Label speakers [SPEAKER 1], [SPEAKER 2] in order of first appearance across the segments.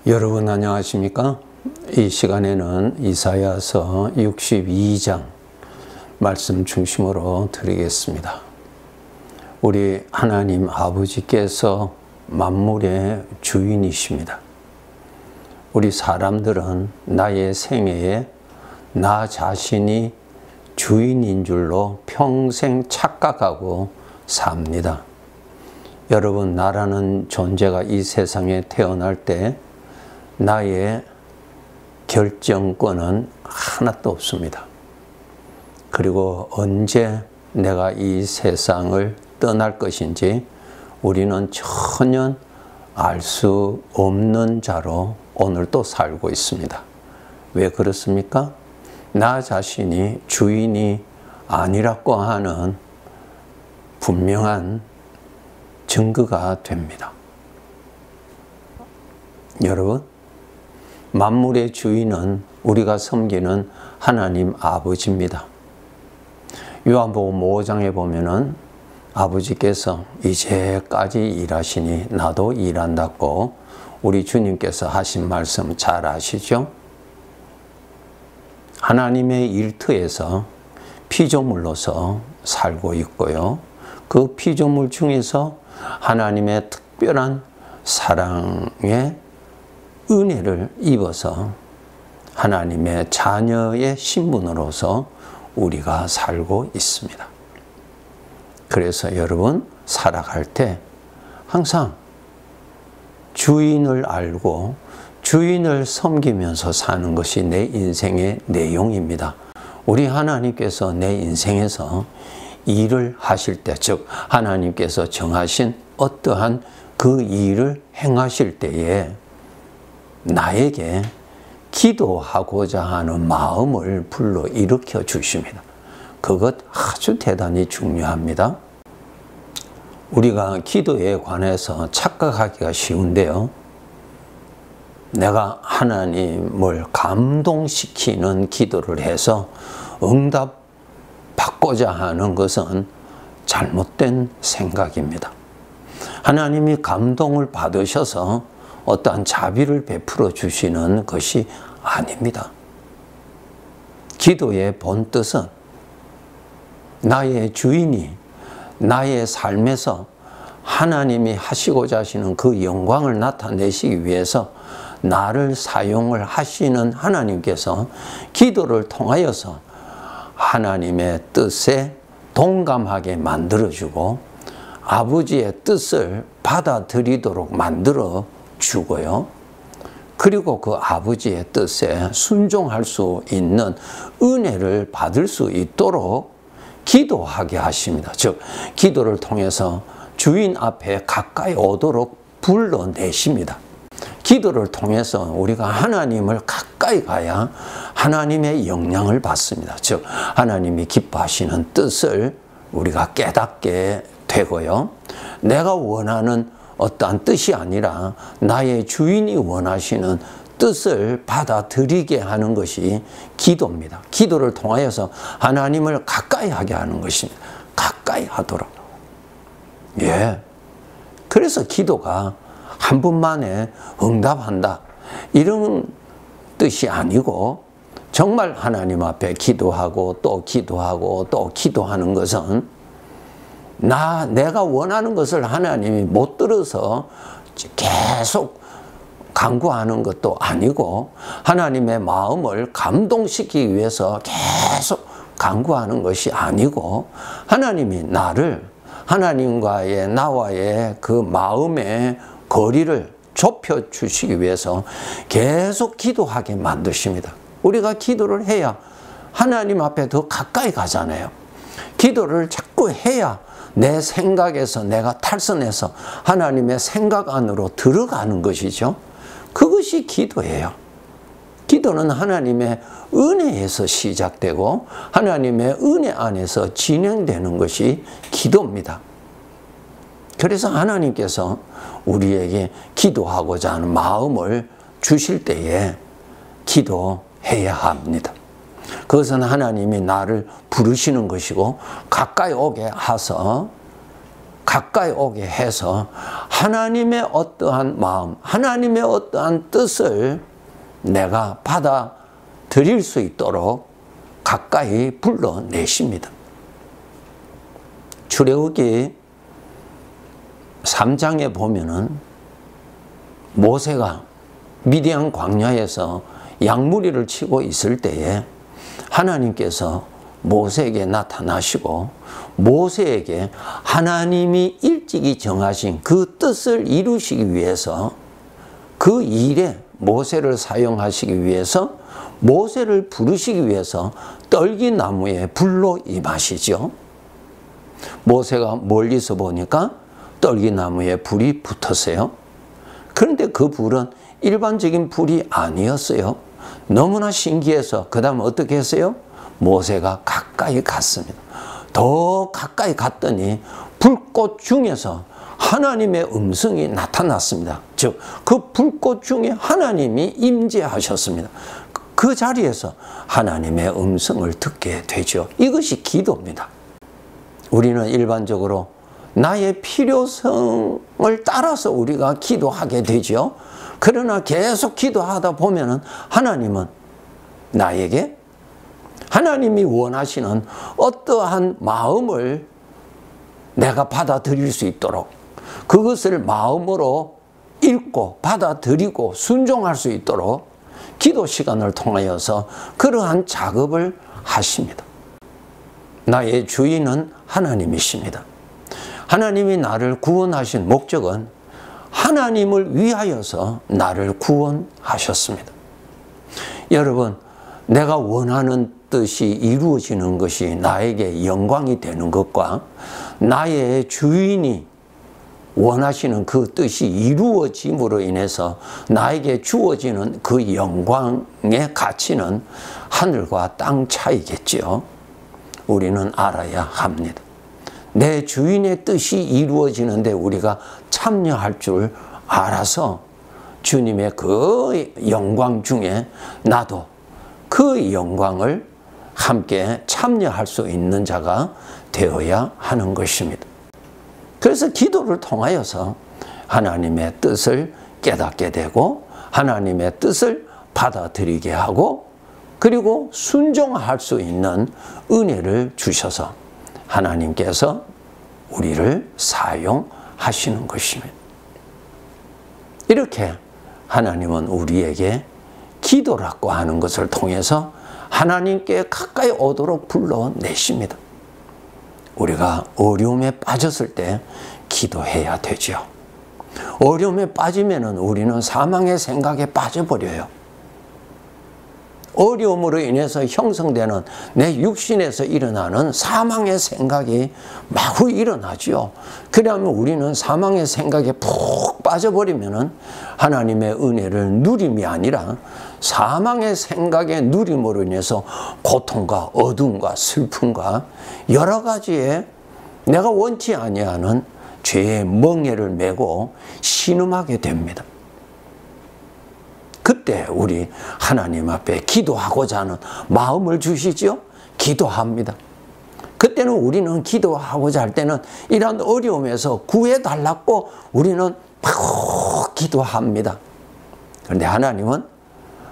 [SPEAKER 1] 여러분 안녕하십니까? 이 시간에는 이사야서 62장 말씀 중심으로 드리겠습니다. 우리 하나님 아버지께서 만물의 주인이십니다. 우리 사람들은 나의 생애에 나 자신이 주인인 줄로 평생 착각하고 삽니다. 여러분, 나라는 존재가 이 세상에 태어날 때 나의 결정권은 하나도 없습니다. 그리고 언제 내가 이 세상을 떠날 것인지 우리는 전혀 알 수 없는 자로 오늘도 살고 있습니다. 왜 그렇습니까? 나 자신이 주인이 아니라고 하는 분명한 증거가 됩니다. 여러분, 만물의 주인은 우리가 섬기는 하나님 아버지입니다. 요한복음 5장에 보면은 아버지께서 이제까지 일하시니 나도 일한다고 우리 주님께서 하신 말씀 잘 아시죠? 하나님의 일터에서 피조물로서 살고 있고요. 그 피조물 중에서 하나님의 특별한 사랑의 은혜를 입어서 하나님의 자녀의 신분으로서 우리가 살고 있습니다. 그래서 여러분, 살아갈 때 항상 주인을 알고 주인을 섬기면서 사는 것이 내 인생의 내용입니다. 우리 하나님께서 내 인생에서 일을 하실 때, 즉 하나님께서 정하신 어떠한 그 일을 행하실 때에 나에게 기도하고자 하는 마음을 불러일으켜 주십니다. 그것 아주 대단히 중요합니다. 우리가 기도에 관해서 착각하기가 쉬운데요. 내가 하나님을 감동시키는 기도를 해서 응답받고자 하는 것은 잘못된 생각입니다. 하나님이 감동을 받으셔서 어떠한 자비를 베풀어 주시는 것이 아닙니다. 기도의 본뜻은 나의 주인이 나의 삶에서 하나님이 하시고자 하시는 그 영광을 나타내시기 위해서 나를 사용을 하시는 하나님께서 기도를 통하여서 하나님의 뜻에 동감하게 만들어주고 아버지의 뜻을 받아들이도록 만들어 주고요. 그리고 그 아버지의 뜻에 순종할 수 있는 은혜를 받을 수 있도록 기도하게 하십니다. 즉, 기도를 통해서 주인 앞에 가까이 오도록 불러내십니다. 기도를 통해서 우리가 하나님을 가까이 가야 하나님의 영향을 받습니다. 즉, 하나님이 기뻐하시는 뜻을 우리가 깨닫게 되고요. 내가 원하는 어떠한 뜻이 아니라 나의 주인이 원하시는 뜻을 받아들이게 하는 것이 기도입니다. 기도를 통하여서 하나님을 가까이 하게 하는 것입니다. 가까이 하도록. 예. 그래서 기도가 한 번 만에 응답한다, 이런 뜻이 아니고, 정말 하나님 앞에 기도하고 또 기도하고 또 기도하는 것은 내가 원하는 것을 하나님이 못 들어서 계속 간구하는 것도 아니고, 하나님의 마음을 감동시키기 위해서 계속 간구하는 것이 아니고, 하나님이 나와의 그 마음의 거리를 좁혀 주시기 위해서 계속 기도하게 만드십니다. 우리가 기도를 해야 하나님 앞에 더 가까이 가잖아요. 기도를 자꾸 해야 내 생각에서 내가 탈선해서 하나님의 생각 안으로 들어가는 것이죠. 그것이 기도예요. 기도는 하나님의 은혜에서 시작되고 하나님의 은혜 안에서 진행되는 것이 기도입니다. 그래서 하나님께서 우리에게 기도하고자 하는 마음을 주실 때에 기도해야 합니다. 그것은 하나님이 나를 부르시는 것이고 가까이 오게 하서 가까이 오게 해서 하나님의 어떠한 마음, 하나님의 어떠한 뜻을 내가 받아들일 수 있도록 가까이 불러내십니다. 출애굽기 3장에 보면은 모세가 미디안 광야에서 양무리를 치고 있을 때에 하나님께서 모세에게 나타나시고 모세에게 하나님이 일찍이 정하신 그 뜻을 이루시기 위해서 그 일에 모세를 사용하시기 위해서 모세를 부르시기 위해서 떨기나무에 불로 임하시죠. 모세가 멀리서 보니까 떨기나무에 불이 붙었어요. 그런데 그 불은 일반적인 불이 아니었어요. 너무나 신기해서 그 다음 어떻게 했어요? 모세가 가까이 갔습니다. 더 가까이 갔더니 불꽃 중에서 하나님의 음성이 나타났습니다. 즉, 그 불꽃 중에 하나님이 임재하셨습니다. 그 자리에서 하나님의 음성을 듣게 되죠. 이것이 기도입니다. 우리는 일반적으로 나의 필요성을 따라서 우리가 기도하게 되죠. 그러나 계속 기도하다 보면은 하나님은 나에게 하나님이 원하시는 어떠한 마음을 내가 받아들일 수 있도록 그것을 마음으로 읽고 받아들이고 순종할 수 있도록 기도 시간을 통하여서 그러한 작업을 하십니다. 나의 주인은 하나님이십니다. 하나님이 나를 구원하신 목적은 하나님을 위하여서 나를 구원하셨습니다. 여러분, 내가 원하는 뜻이 이루어지는 것이 나에게 영광이 되는 것과 나의 주인이 원하시는 그 뜻이 이루어짐으로 인해서 나에게 주어지는 그 영광의 가치는 하늘과 땅 차이겠죠. 우리는 알아야 합니다. 내 주인의 뜻이 이루어지는데 우리가 참여할 줄 알아서 주님의 그 영광 중에 나도 그 영광을 함께 참여할 수 있는 자가 되어야 하는 것입니다. 그래서 기도를 통하여서 하나님의 뜻을 깨닫게 되고 하나님의 뜻을 받아들이게 하고 그리고 순종할 수 있는 은혜를 주셔서 하나님께서 우리를 사용하시는 것입니다. 이렇게 하나님은 우리에게 기도라고 하는 것을 통해서 하나님께 가까이 오도록 불러내십니다. 우리가 어려움에 빠졌을 때 기도해야 되죠. 어려움에 빠지면 우리는 사망의 생각에 빠져버려요. 어려움으로 인해서 형성되는 내 육신에서 일어나는 사망의 생각이 마구 일어나죠. 그러면 우리는 사망의 생각에 푹 빠져버리면 하나님의 은혜를 누림이 아니라 사망의 생각의 누림으로 인해서 고통과 어둠과 슬픔과 여러 가지의 내가 원치 아니하는 죄의 멍에를 메고 신음하게 됩니다. 그때 우리 하나님 앞에 기도하고자 하는 마음을 주시죠. 기도합니다. 그때는 우리는 기도하고자 할 때는 이런 어려움에서 구해달라고 우리는 막 기도합니다. 그런데 하나님은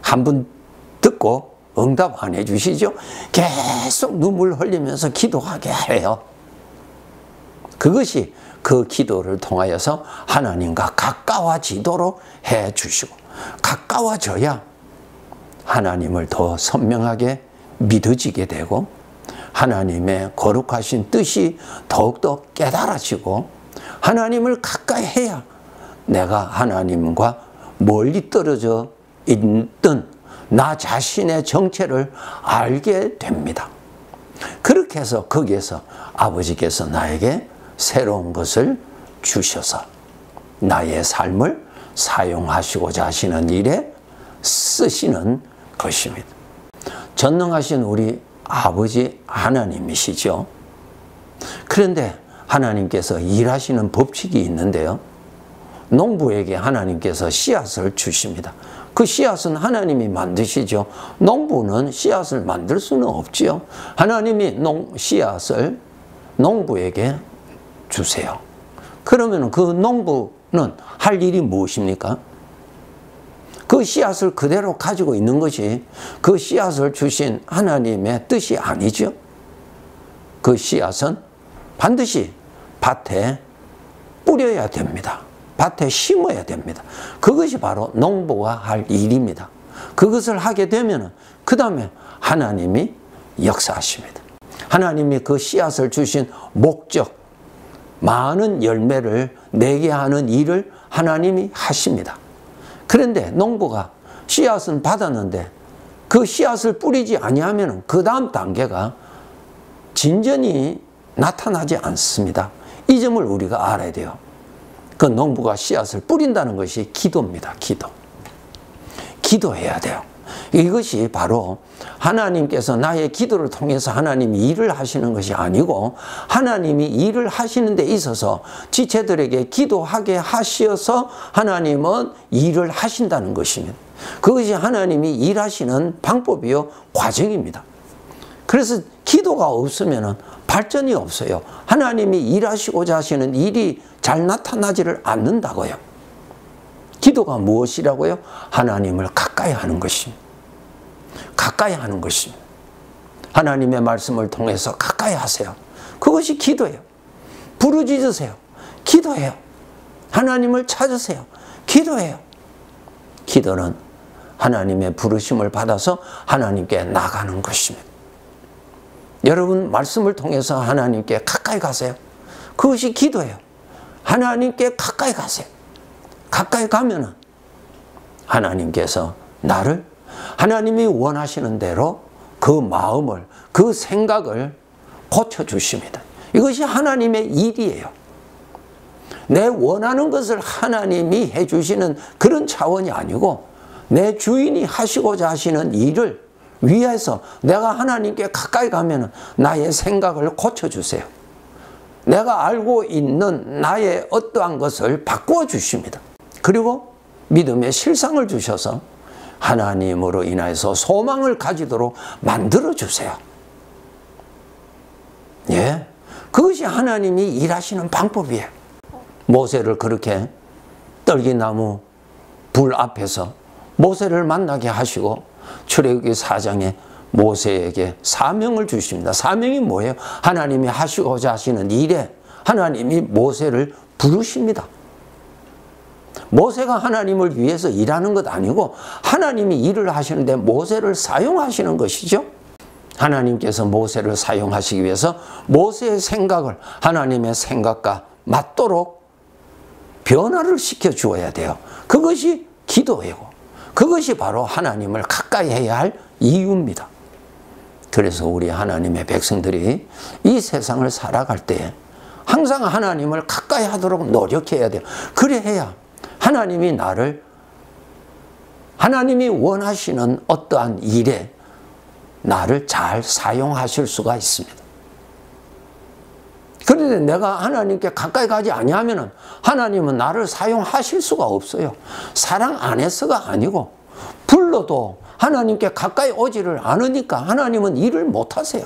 [SPEAKER 1] 한 번 듣고 응답 안 해주시죠. 계속 눈물 흘리면서 기도하게 해요. 그것이 그 기도를 통하여서 하나님과 가까워지도록 해주시고 가까워져야 하나님을 더 선명하게 믿어지게 되고 하나님의 거룩하신 뜻이 더욱더 깨달아지고 하나님을 가까이 해야 내가 하나님과 멀리 떨어져 있던 나 자신의 정체를 알게 됩니다. 그렇게 해서 거기에서 아버지께서 나에게 새로운 것을 주셔서 나의 삶을 사용하시고자 하시는 일에 쓰시는 것입니다. 전능하신 우리 아버지 하나님이시죠. 그런데 하나님께서 일하시는 법칙이 있는데요. 농부에게 하나님께서 씨앗을 주십니다. 그 씨앗은 하나님이 만드시죠. 농부는 씨앗을 만들 수는 없지요. 하나님이 씨앗을 농부에게 주세요. 그러면 그 농부는 할 일이 무엇입니까? 그 씨앗을 그대로 가지고 있는 것이 그 씨앗을 주신 하나님의 뜻이 아니죠. 그 씨앗은 반드시 밭에 뿌려야 됩니다. 밭에 심어야 됩니다. 그것이 바로 농부가 할 일입니다. 그것을 하게 되면 그 다음에 하나님이 역사하십니다. 하나님이 그 씨앗을 주신 목적, 많은 열매를 내게 하는 일을 하나님이 하십니다. 그런데 농부가 씨앗은 받았는데 그 씨앗을 뿌리지 아니하면 그 다음 단계가 진전이 나타나지 않습니다. 이 점을 우리가 알아야 돼요. 그 농부가 씨앗을 뿌린다는 것이 기도입니다. 기도해야 돼요. 이것이 바로 하나님께서 나의 기도를 통해서 하나님이 일을 하시는 것이 아니고 하나님이 일을 하시는 데 있어서 지체들에게 기도하게 하셔서 하나님은 일을 하신다는 것입니다. 그것이 하나님이 일하시는 방법이요, 과정입니다. 그래서 기도가 없으면 발전이 없어요. 하나님이 일하시고자 하시는 일이 잘 나타나지를 않는다고요. 기도가 무엇이라고요? 하나님을 가까이 하는 것입니다. 가까이 하는 것입니다. 하나님의 말씀을 통해서 가까이 하세요. 그것이 기도예요. 부르짖으세요. 기도해요. 하나님을 찾으세요. 기도해요. 기도는 하나님의 부르심을 받아서 하나님께 나가는 것입니다. 여러분 말씀을 통해서 하나님께 가까이 가세요. 그것이 기도예요. 하나님께 가까이 가세요. 가까이 가면은 하나님께서 나를 하나님이 원하시는 대로 그 마음을, 그 생각을 고쳐주십니다. 이것이 하나님의 일이에요. 내 원하는 것을 하나님이 해주시는 그런 차원이 아니고 내 주인이 하시고자 하시는 일을 위해서 내가 하나님께 가까이 가면 나의 생각을 고쳐주세요. 내가 알고 있는 나의 어떠한 것을 바꾸어 주십니다. 그리고 믿음의 실상을 주셔서 하나님으로 인해서 소망을 가지도록 만들어 주세요. 예, 그것이 하나님이 일하시는 방법이에요. 모세를 그렇게 떨기나무 불 앞에서 모세를 만나게 하시고 출애굽기 4장에 모세에게 사명을 주십니다. 사명이 뭐예요? 하나님이 하시고자 하시는 일에 하나님이 모세를 부르십니다. 모세가 하나님을 위해서 일하는 것 아니고 하나님이 일을 하시는데 모세를 사용하시는 것이죠. 하나님께서 모세를 사용하시기 위해서 모세의 생각을 하나님의 생각과 맞도록 변화를 시켜 주어야 돼요. 그것이 기도예요. 그것이 바로 하나님을 가까이 해야 할 이유입니다. 그래서 우리 하나님의 백성들이 이 세상을 살아갈 때 항상 하나님을 가까이 하도록 노력해야 돼요. 그래야 하나님이 나를 하나님이 원하시는 어떠한 일에 나를 잘 사용하실 수가 있습니다. 그런데 내가 하나님께 가까이 가지 아니하면 하나님은 나를 사용하실 수가 없어요. 사랑 안에서가 아니고 불러도 하나님께 가까이 오지를 않으니까 하나님은 일을 못하세요.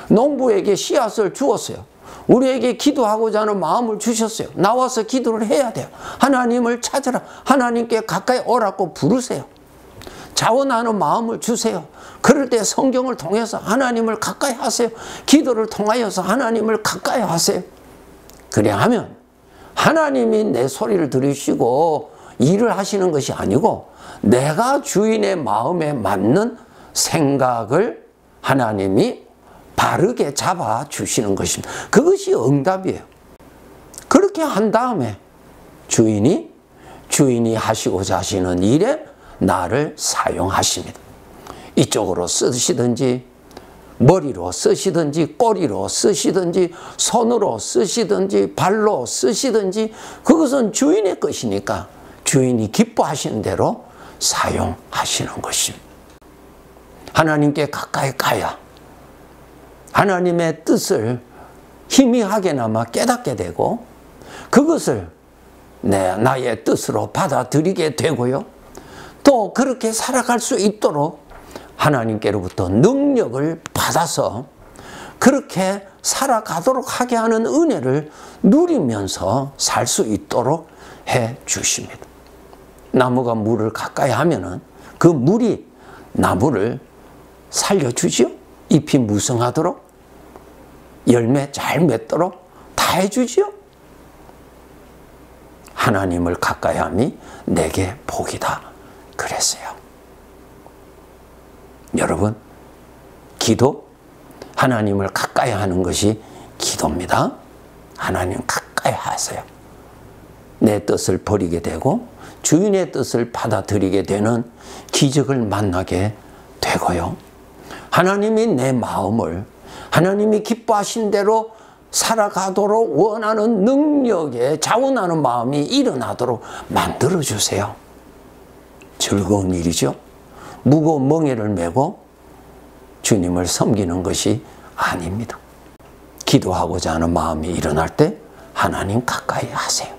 [SPEAKER 1] 농부에게 씨앗을 주었어요. 우리에게 기도하고자 하는 마음을 주셨어요. 나와서 기도를 해야 돼요. 하나님을 찾으라. 하나님께 가까이 오라고 부르세요. 자원하는 마음을 주세요. 그럴 때 성경을 통해서 하나님을 가까이 하세요. 기도를 통하여서 하나님을 가까이 하세요. 그래야 하면 하나님이 내 소리를 들으시고 일을 하시는 것이 아니고 내가 주인의 마음에 맞는 생각을 하나님이 바르게 잡아주시는 것입니다. 그것이 응답이에요. 그렇게 한 다음에 주인이 하시고자 하시는 일에 나를 사용하십니다. 이쪽으로 쓰시든지 머리로 쓰시든지 꼬리로 쓰시든지 손으로 쓰시든지 발로 쓰시든지 그것은 주인의 것이니까 주인이 기뻐하시는 대로 사용하시는 것입니다. 하나님께 가까이 가야 하나님의 뜻을 희미하게나마 깨닫게 되고 그것을 나의 뜻으로 받아들이게 되고요. 또 그렇게 살아갈 수 있도록 하나님께로부터 능력을 받아서 그렇게 살아가도록 하게 하는 은혜를 누리면서 살 수 있도록 해 주십니다. 나무가 물을 가까이 하면은 그 물이 나무를 살려주지요. 잎이 무성하도록, 열매 잘 맺도록 다 해주지요. 하나님을 가까이 함이 내게 복이다 그랬어요. 여러분, 기도, 하나님을 가까이 하는 것이 기도입니다. 하나님 가까이 하세요. 내 뜻을 버리게 되고 주인의 뜻을 받아들이게 되는 기적을 만나게 되고요. 하나님이 내 마음을 하나님이 기뻐하신 대로 살아가도록 원하는 능력에 자원하는 마음이 일어나도록 만들어주세요. 즐거운 일이죠. 무거운 멍에를 메고 주님을 섬기는 것이 아닙니다. 기도하고자 하는 마음이 일어날 때 하나님 가까이 하세요.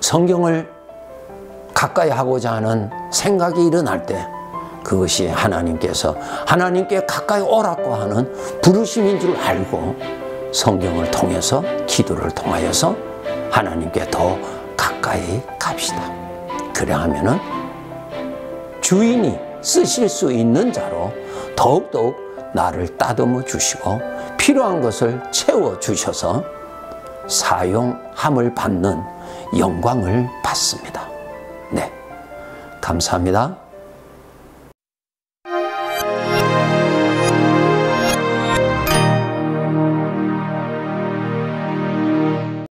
[SPEAKER 1] 성경을 가까이 하고자 하는 생각이 일어날 때 그것이 하나님께서 하나님께 가까이 오라고 하는 부르심인 줄 알고 성경을 통해서 기도를 통하여서 하나님께 더 가까이 갑시다. 그래 하면은 주인이 쓰실 수 있는 자로 더욱더욱 나를 따듬어 주시고 필요한 것을 채워 주셔서 사용함을 받는 영광을 받습니다. 네, 감사합니다.